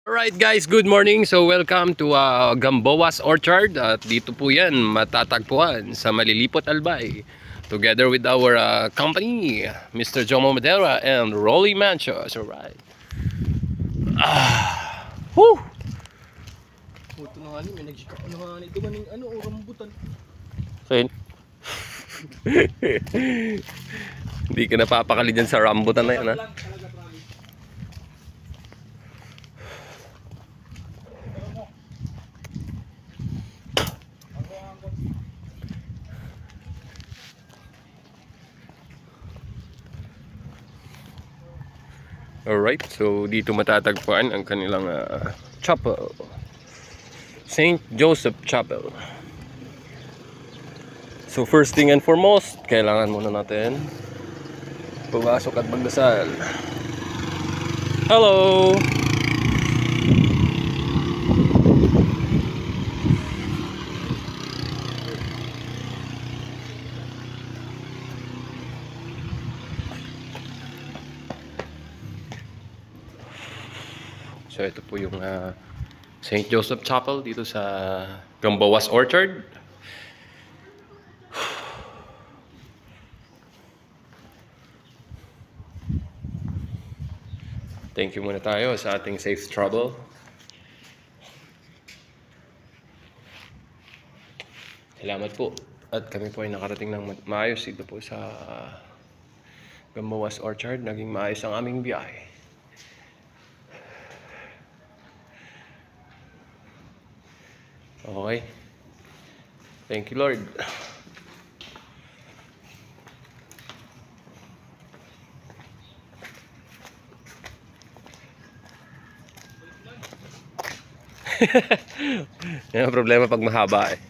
Alright guys, good morning. So welcome to Gamboa's Orchard. At dito po yan matatagpuan sa Malilipot, Albay. Together with our company, Mr. Jomo Madera and Rolly Manchos. Alright. Whew! Ito na nga ni, may nagsikap na nga ni. Dumaning ano, rambutan. So yun. Hindi ka napapakali dyan sa rambutan na yan, ha? Alright, so dito matatagpuan ang kanilang chapel. St. Joseph Chapel. So first thing and foremost, kailangan muna natin pumasok at magdasal. Hello! So ito po yung St. Joseph Chapel dito sa Gamboa's Orchard. Thank you muna tayo sa ating safe travel. Salamat po. At kami po ay nakarating ng maayos dito po sa Gamboa's Orchard. Naging maayos ang aming biyahe. Okay. Thank you, Lord. Yan ang problema pag mahaba eh.